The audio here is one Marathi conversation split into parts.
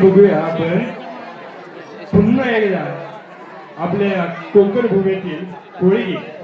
बघूया आपण पुन्हा एकदा आपल्या कोकण भूमीतील कोळी गीत.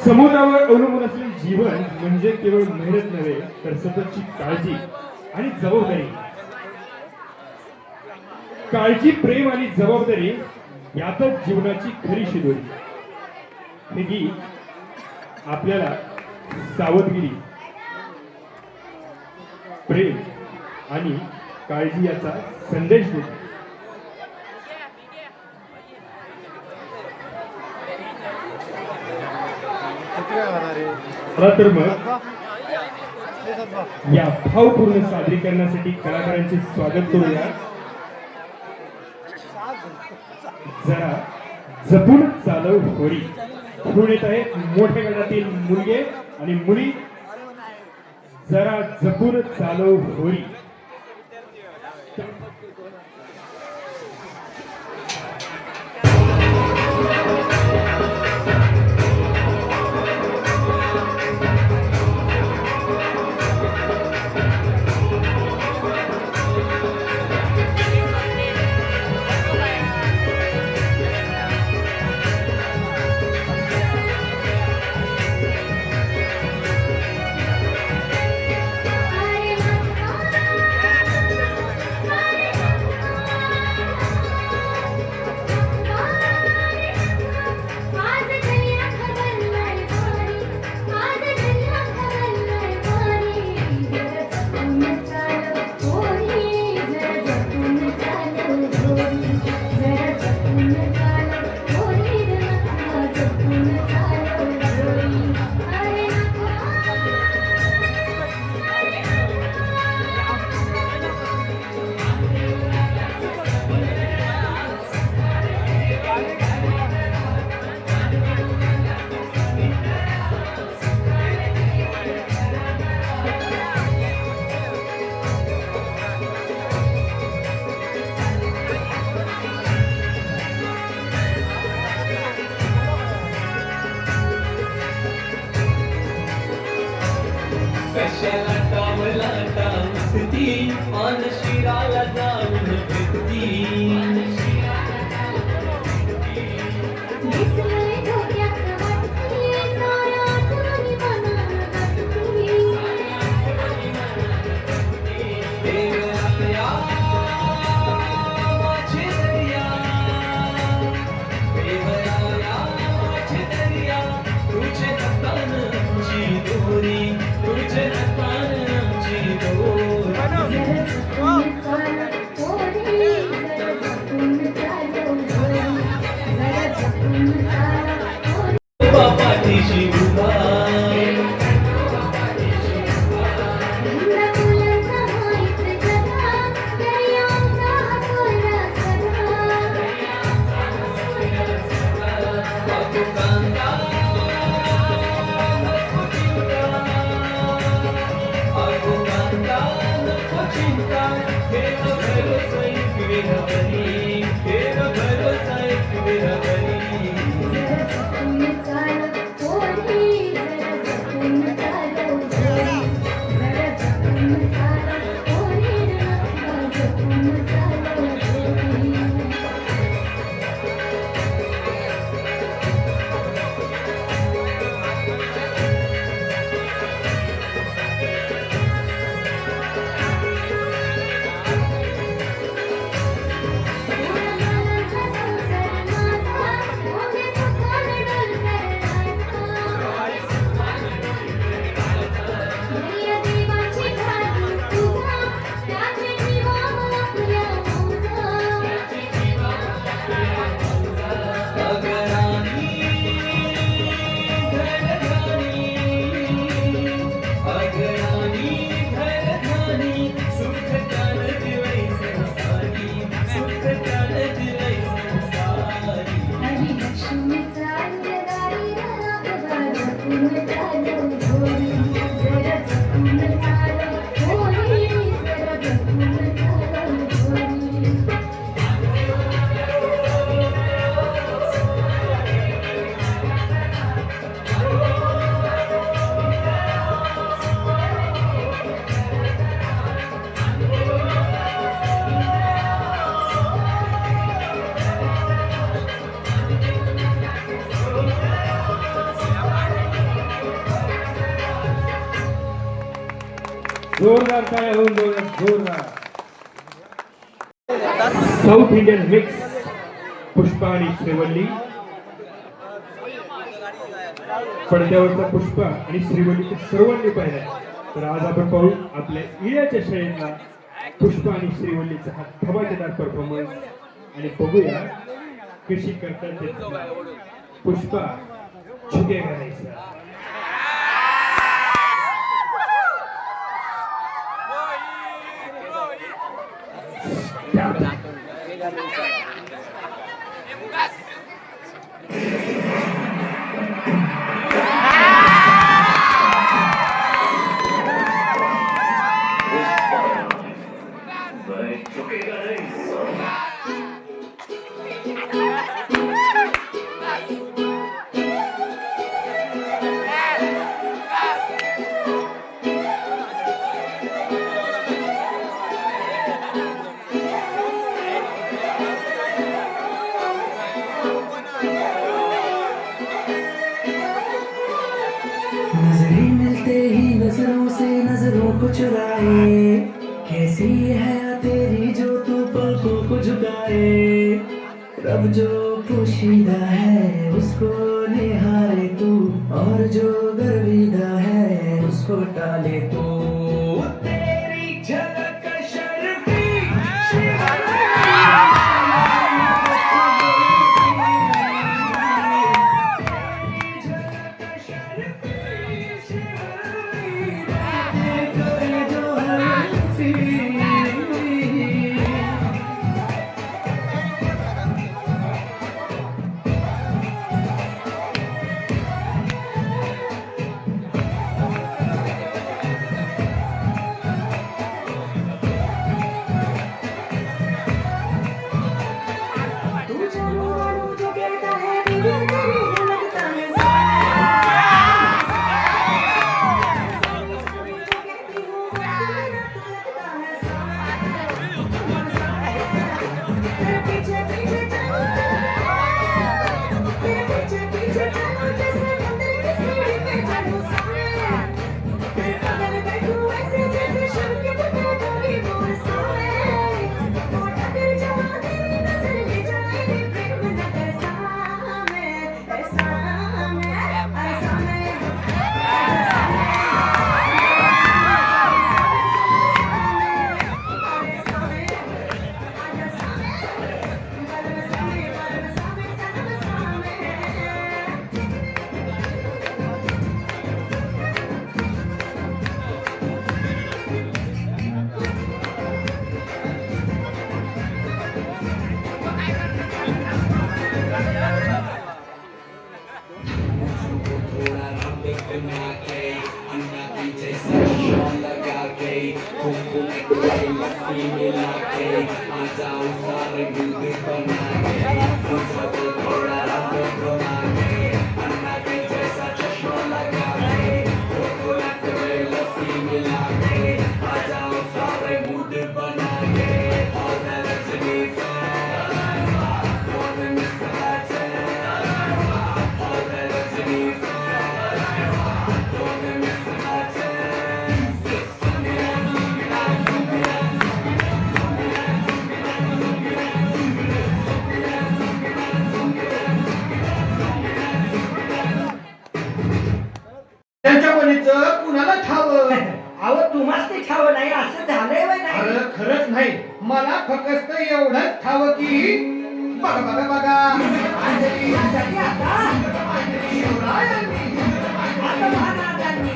समुद्रावर अवलंबून असलेले जीवन म्हणजे केवळ मेहनत नव्हे तर सततची काळजी आणि जबाबदारी. काळजी, प्रेम आणि जबाबदारी यातच जीवनाची खरी शिदोरी. हे गीत आपल्याला सावधगिरी, प्रेम आणि काळजी याचा संदेश देते. तर मग या भावपूर्ण सादरीकरणासाठी कलाकारांचे स्वागत करूया. जरा जपून चालव होरी. पुढे येत आहेत मोठ्या गटातील मुलगे आणि मुली. जरा जपून चालव होरी. जोरदार टाळ्या होऊन जाऊया, जोरदार. साऊथ इंडियन मिक्स पुष्पा आणि श्रीवल्ली. पडद्यावरचा पुष्पा आणि श्रीवल्ली सर्वांनी पाहिलाय. तर आज आपण पाहू आपल्या इळ्याच्या शाळेतला पुष्पा आणि श्रीवल्लीचा हा धमाकेदार परफॉर्मन्स आणि बघूया कशी करतात ते. पुष्पा झुकेगा नहीं सर. नजरें मिलते ही नजरों से नजरों को चुराए, कैसी है तेरी जो तू पलकों को झुकाए. रब जो पोशीदा है उसको निहारे तू, और जो गर्विदा है उसको टाले तू. तेरी झलक शर्फी त्यांच्या कोणीचं कुणाला ठावं? अहो तुम्हाच ते ठाव नाही असं झालंय वय नाही. अरे खरंच नाही, मला फक्त एवढंच ठावं की बघा बघा बघा अंजली अंजली आता शिवरायांनी आता महाराजांनी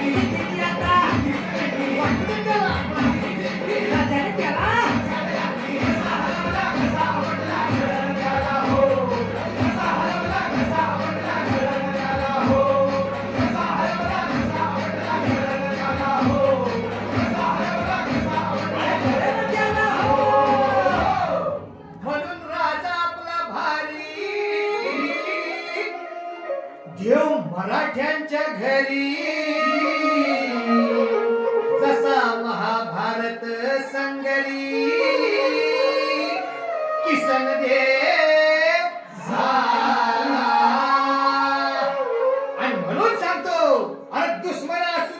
किती आता राजाने केला. म्हणून राजा आपला भारी देव मराठ्यांच्या घरी, जसा महाभारत संगरी किसन देव झाला. आणि म्हणून सांगतो, अरे दुश्मनास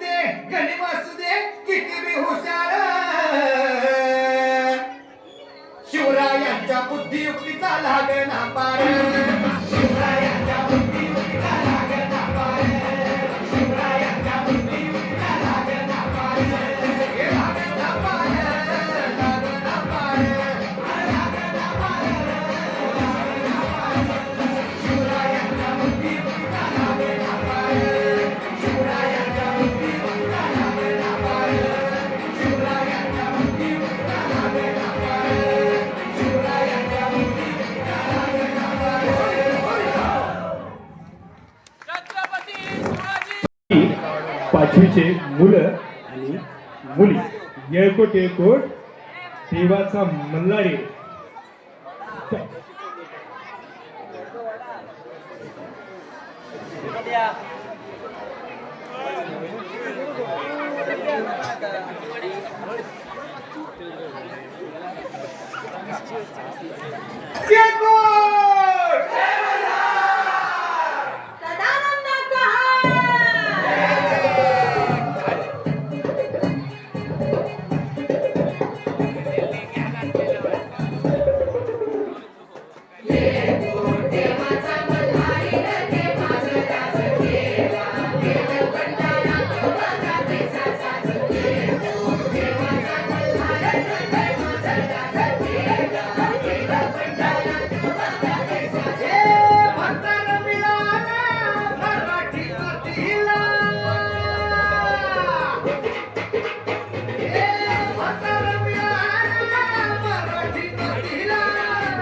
लागना पार शिवरायांच्या बुद्धीला लागना पार शिवरायांच्या बुद्धीला लागना पार हे लागना पार लागना पार लागना पार शिवरायांच्या बुद्धीला लागना पार शिवरायांच्या बुद्धीला लागना पार शिवरायांच्या बुद्धीला लागना पार शिवरायांच्या बुद्धीला लागना पार छत्रपती शिवाजी पाचवीचे मुलं आणि मुली येळकोट येळकोट देवाचा मल्हारी सदानंदाचा हार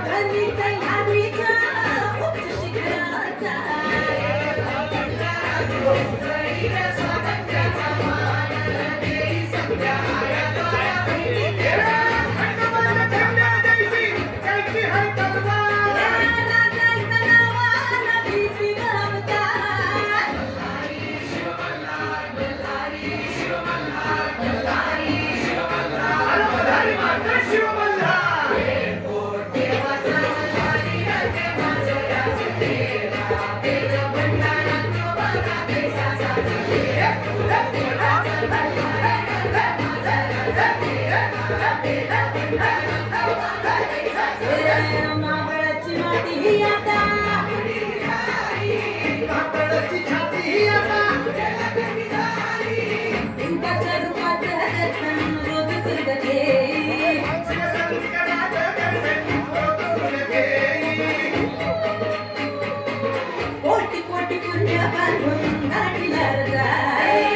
धनी सह्याद्रीच्या उच्च शिखराचा राजाच्या नावानं भिसी अवतार मावळाची माती ही आता सिंगाच्या रूपात दर्शन रोज सुरगते कोटी कोटी पुण्य बांधून गाठीला जाय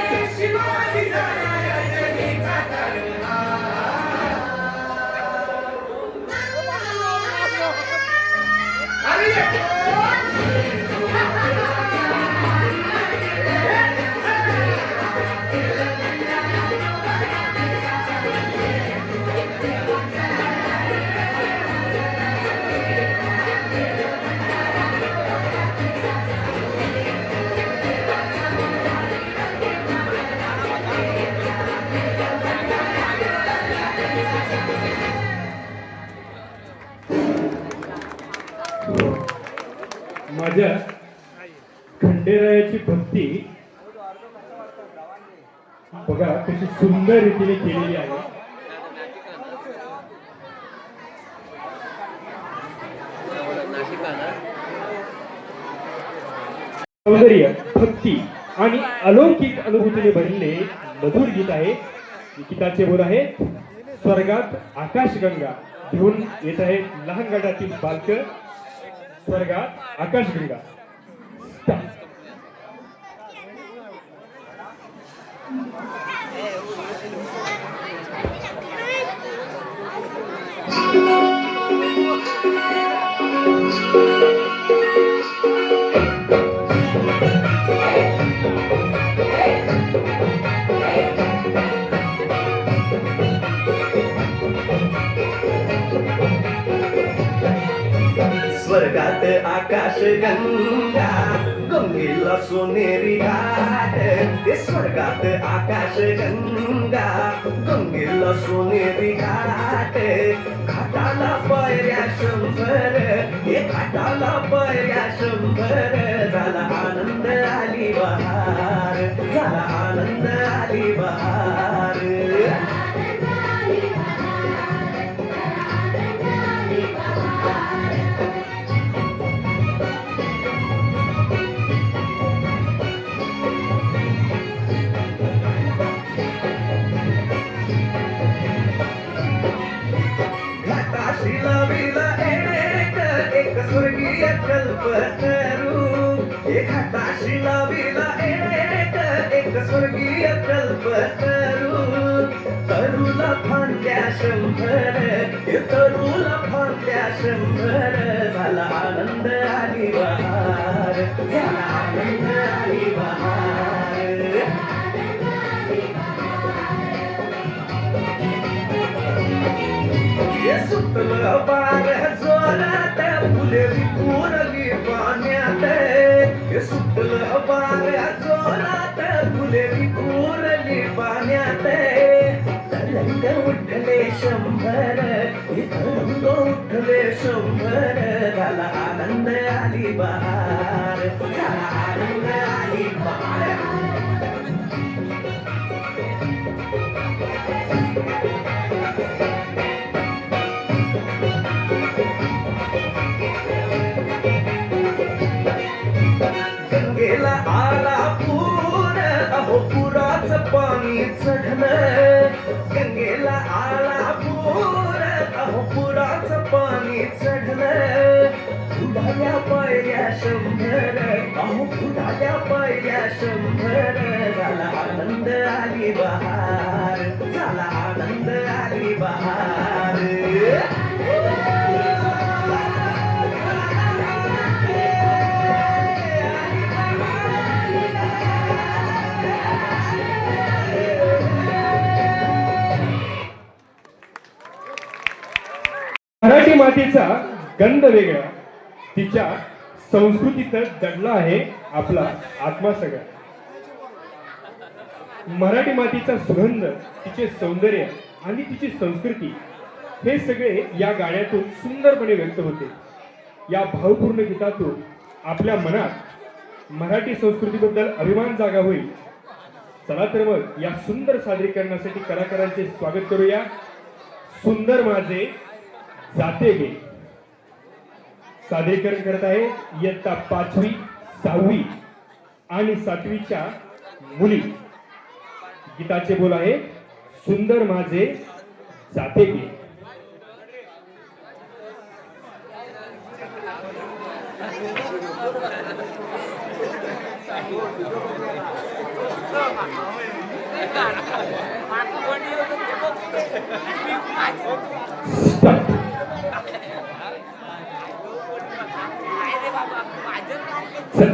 माझ्या खंडेरायाची भक्ती बघा कशी सुंदर रीतीने केलेली आहे. सौंदर्य, भक्ती आणि अलौकिक अनुभूतीने भरलेले मधुर गीत आहे. गीताचे बोल आहेत स्वर्गात आकाशगंगा घेऊन येत आहेत लहान गटातील बालक. स्वर्गात आकाशगंगा. स्वर्गात आकाशगंगा गंगेला सोनेरी घाट. ते स्वर्गात आकाशगंगा गंगेला सोनेरी घाट. घाटाला पायऱ्या 100 हे घाटाला पायऱ्या 100. झाला आनंद आली बहार. झाला आनंद आली बहार. स्वर्गीय कल्पतरू एखादाशी लाविला एक स्वर्गीय कल्पतरू तरुला फांद्या 100 तरुला फांद्या 100 झाला आनंद आली बहार झाला आनंद आली बहार ये सुटलं बार जोरात फुले विखुरली पाण्यात ये सुटलं बार जोरात फुले विखुरली पाण्यात तरंग उठले 100 तरंग उठले 100 झाला आनंद आली बहार झाला आनंद आली बहार गंगेला आला पूर अहो पुराचं पाणी चढलं गंगेला आला पूर अहो पुराचं पाणी चढलं फुटाल्या पायऱ्या 100 अहो फुटाल्या पायऱ्या 100 झाला आनंद आली बहार झाला आनंद आली बहार मराठी मातीचा गंध वेगळा तिच्या संस्कृतीत दडला आहे आपला आत्मा सगळा मराठी मातीचा सुगंध तिचे सौंदर्य आणि तिची संस्कृती हे सगळे या गाण्यातून सुंदरपणे व्यक्त होते या भावपूर्ण गीतातून आपल्या मनात मराठी संस्कृतीबद्दल अभिमान जागा होईल चला तर मग या सुंदर सादरीकरणासाठी कलाकारांचे स्वागत करूया सुंदर माझे जाते गे सादरीकरण करत आहे इयत्ता 5वी 6वी आणि 7वीच्या मुली गीताचे बोल आहे सुंदर माझे जाते गे Stop. चल.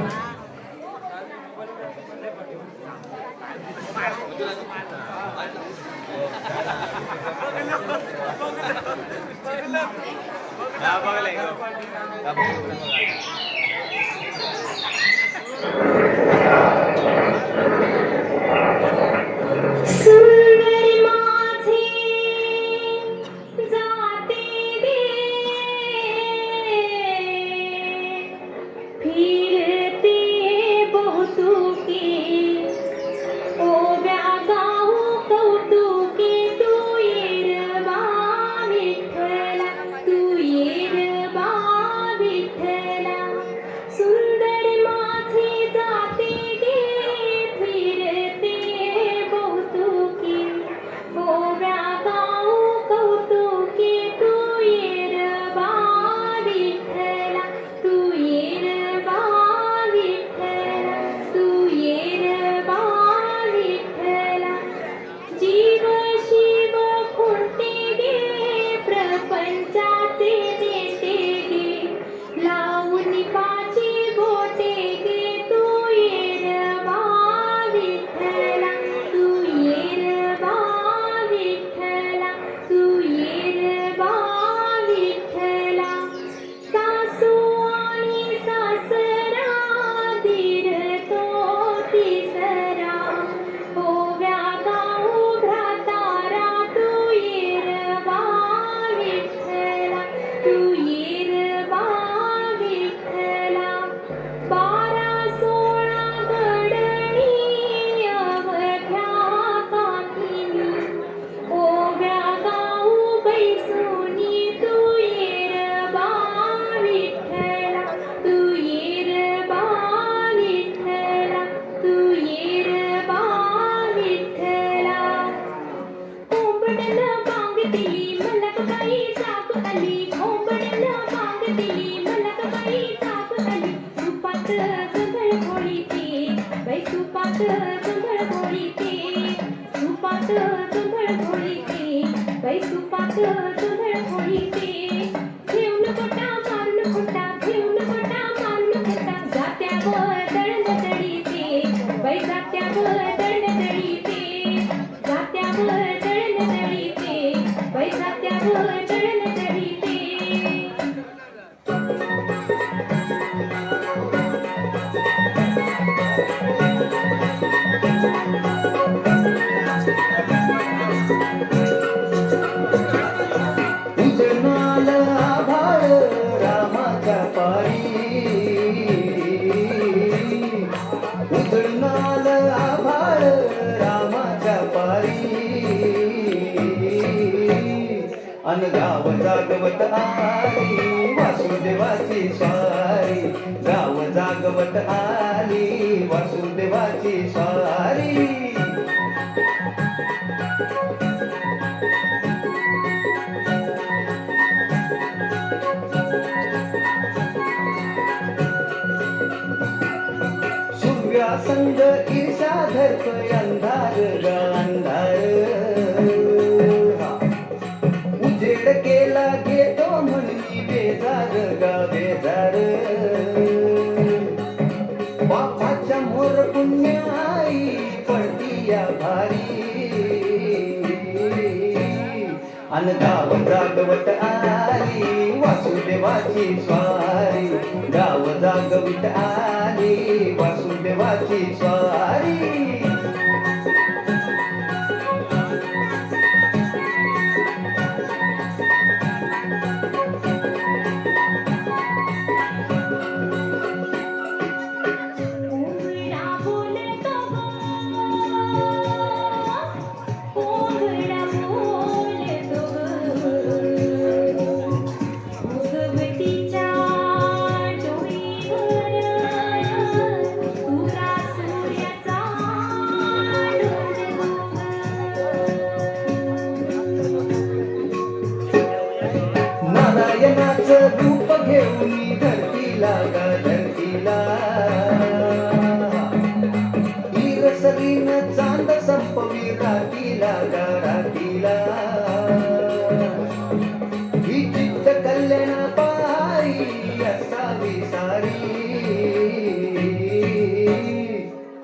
सुंदरी माझी जाते गे फिरते बहुतुके ओव्या गाऊ कौतुके तू येरबा विठ्ठला तू येरबा विठ्ठला सुंदर माझी मोहिते घेऊन कोटा मारून खोटा घेऊन कोटा मारून खोटा जात्यावर दळण तडीते बाई जात्यावर दळण तडीते जात्यावर दळण तडीते बाई जात्यावर दळण तडीते उजनाल आभाळ रामाच्या पारी उजनाल आभाळ रामाच्या पारी अन गाव जागवत आली वासुदेवाची स्वारी गाव जागवत आली वासुदेवाची स्वारी सूर्यासंग ईर्षा धरतोय अंधार ग अंधार उजेड केला घेतो म्हणली बेजार ग बेजार बापाच्या मोर पुण्याई पडती या भारी अन गाव जागवत आली वासुदेवाची स्वारी गाव जागवित आली वासुदेवाची स्वारी कोंबडा बोलतो कोंबडा बोलतो भगवतीच्या डोईवर तुरा सूर्याचा नारायणाचं रूप घेऊन धरतीला गा धरतीला हिरसरीन चांद संपवी रातीला गा रातीला ही चित्त कल्याण पायी असावी सारी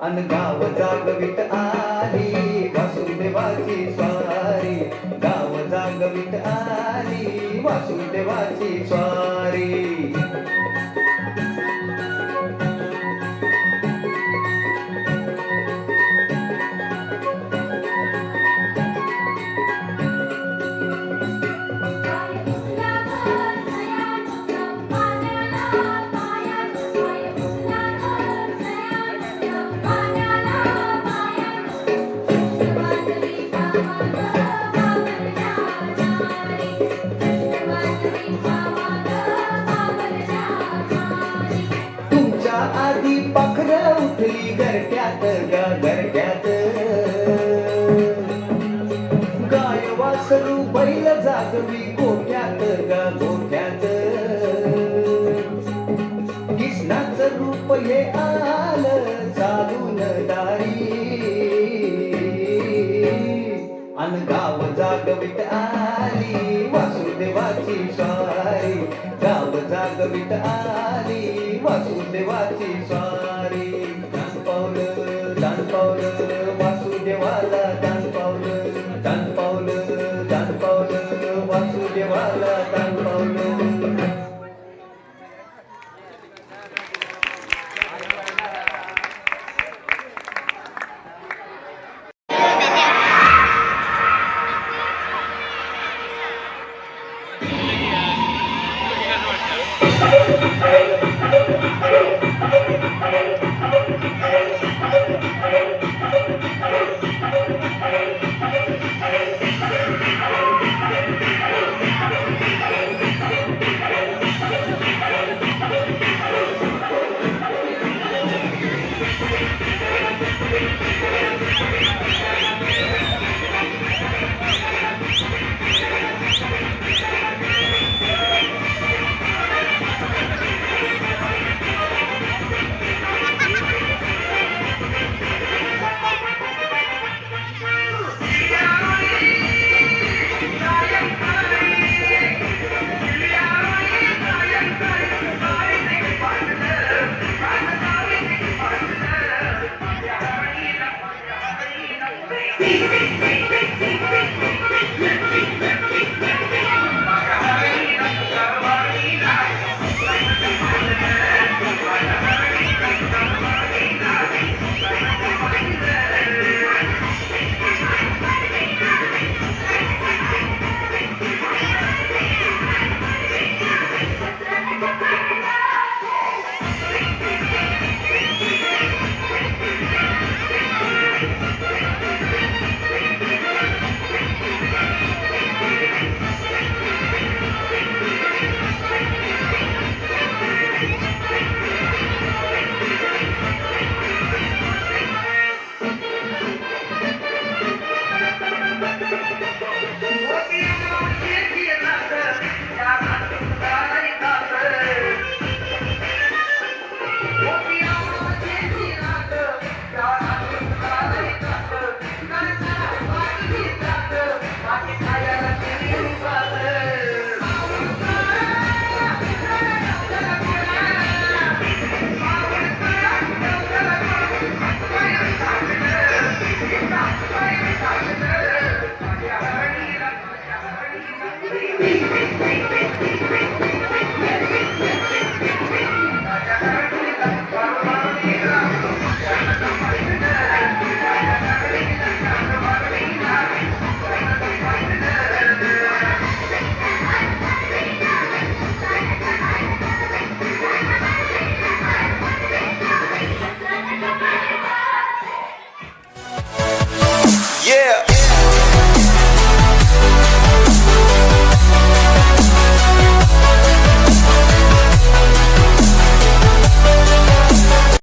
अन गाव जागवित आली वासुदेवाची स्वारी गाव जागवित आली वासुदेवाची स्वारी तुमच्या आधी पाखर उठली घरट्यात गा घरट्यात गाय वासरू बैल जागवी गोठ्यात गा गोठ्यात कृष्णाचं रूप हे आलं चालून दारी अन गाव जागवित आली वासुदेवाची स्वारी गाव जागवित आली वासुदेवाची स्वारी दान पावलं वासुदेवाला दान पावलं वासुदेवाला दान पावलं